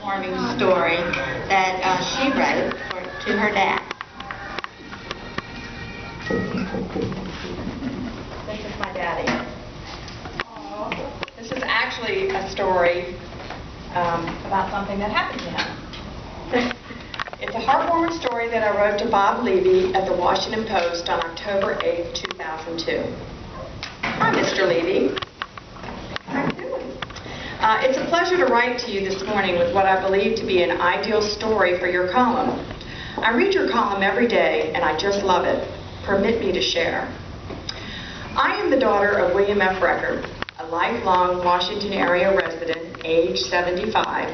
heartwarming story that she wrote to her dad. This is my daddy. This is actually a story about something that happened to him. It's a heartwarming story that I wrote to Bob Levy at the Washington Post on October 8, 2002. Hi, Mr. Levy. How are you doing? It's a pleasure to write to you this morning with what I believe to be an ideal story for your column. I read your column every day, and I just love it. Permit me to share. I am the daughter of William F. Record, a lifelong Washington area resident, age 75,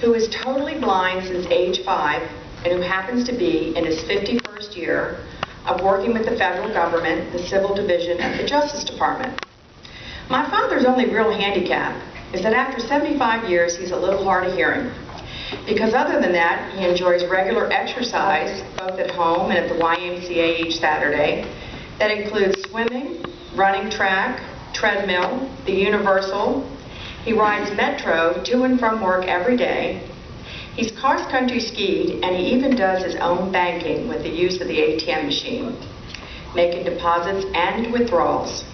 who is totally blind since age 5 and who happens to be in his 51st year of working with the federal government, the Civil Division of the Justice Department. My father's only real handicap is that after 75 years, he's a little hard of hearing. Because other than that, he enjoys regular exercise, both at home and at the YMCA each Saturday, that includes swimming, running track, treadmill, the Universal. He rides Metro to and from work every day. He's cross-country skied, and he even does his own banking with the use of the ATM machine, making deposits and withdrawals.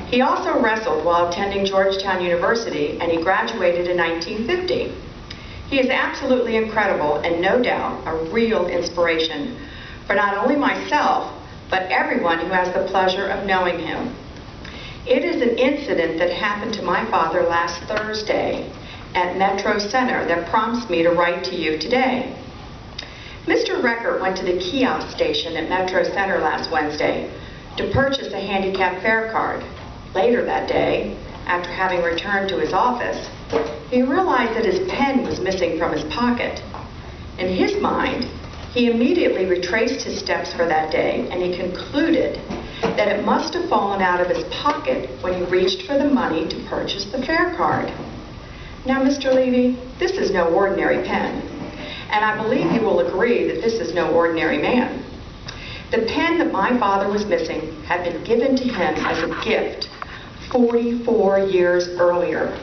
He also wrestled while attending Georgetown University, and he graduated in 1950. He is absolutely incredible and no doubt a real inspiration for not only myself, but everyone who has the pleasure of knowing him. It is an incident that happened to my father last Thursday at Metro Center that prompts me to write to you today. Mr. Record went to the kiosk station at Metro Center last Wednesday to purchase a handicap fare card. Later that day, after having returned to his office, he realized that his pen was missing from his pocket. In his mind, he immediately retraced his steps for that day, and he concluded that it must have fallen out of his pocket when he reached for the money to purchase the fare card. Now, Mr. Levy, this is no ordinary pen, and I believe you will agree that this is no ordinary man. The pen that my father was missing had been given to him as a gift 44 years earlier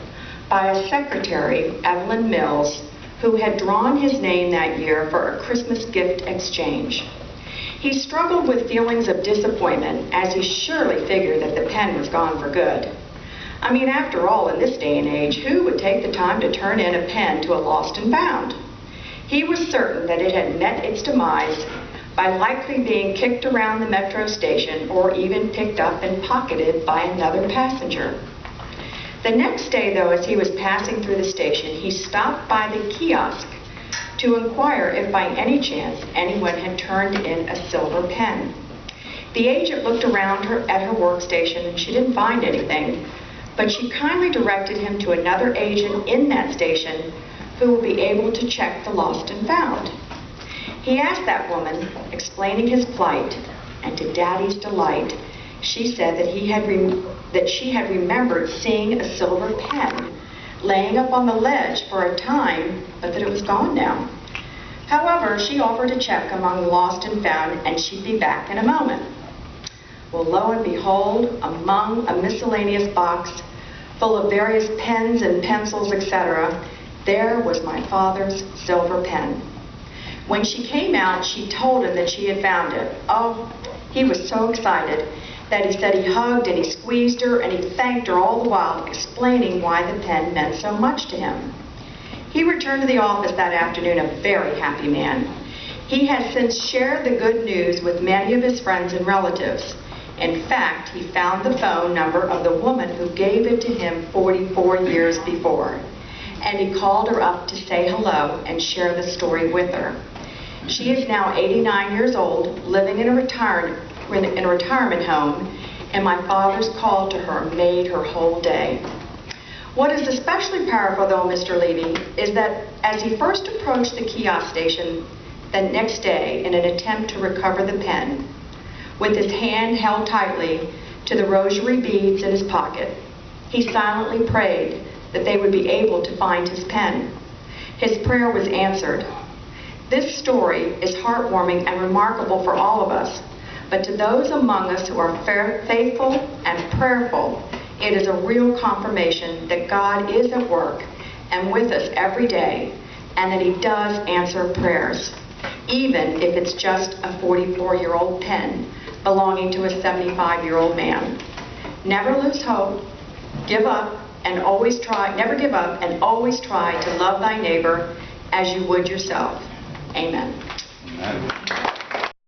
by a secretary, Evelyn Mills, who had drawn his name that year for a Christmas gift exchange. He struggled with feelings of disappointment, as he surely figured that the pen was gone for good. I mean, after all, in this day and age, who would take the time to turn in a pen to a lost and found? He was certain that it had met its demise by likely being kicked around the metro station or even picked up and pocketed by another passenger. The next day, though, as he was passing through the station, he stopped by the kiosk to inquire if by any chance anyone had turned in a silver pen. The agent looked around her at her workstation and she didn't find anything, but she kindly directed him to another agent in that station who will be able to check the lost and found. He asked that woman, explaining his plight, and to Daddy's delight, she said that she had remembered seeing a silver pen laying up on the ledge for a time, but that it was gone now. However, she offered to check among the lost and found, and she'd be back in a moment. Well, lo and behold, among a miscellaneous box full of various pens and pencils, etc., there was my father's silver pen. When she came out, she told him that she had found it. Oh, he was so excited that he said he hugged and he squeezed her and he thanked her all the while, explaining why the pen meant so much to him. He returned to the office that afternoon a very happy man. He has since shared the good news with many of his friends and relatives. In fact, he found the phone number of the woman who gave it to him 44 years before, and he called her up to say hello and share the story with her. She is now 89 years old, living in a retirement home, and my father's call to her made her whole day. What is especially powerful, though, Mr. Levy, is that as he first approached the kiosk station the next day in an attempt to recover the pen, with his hand held tightly to the rosary beads in his pocket, he silently prayed that they would be able to find his pen. His prayer was answered. This story is heartwarming and remarkable for all of us, but to those among us who are faithful and prayerful, it is a real confirmation that God is at work and with us every day, and that He does answer prayers, even if it's just a 44-year-old pen belonging to a 75-year-old man. Never lose hope. Give up and always try. Never give up and always try to love thy neighbor as you would yourself. Amen. Amen.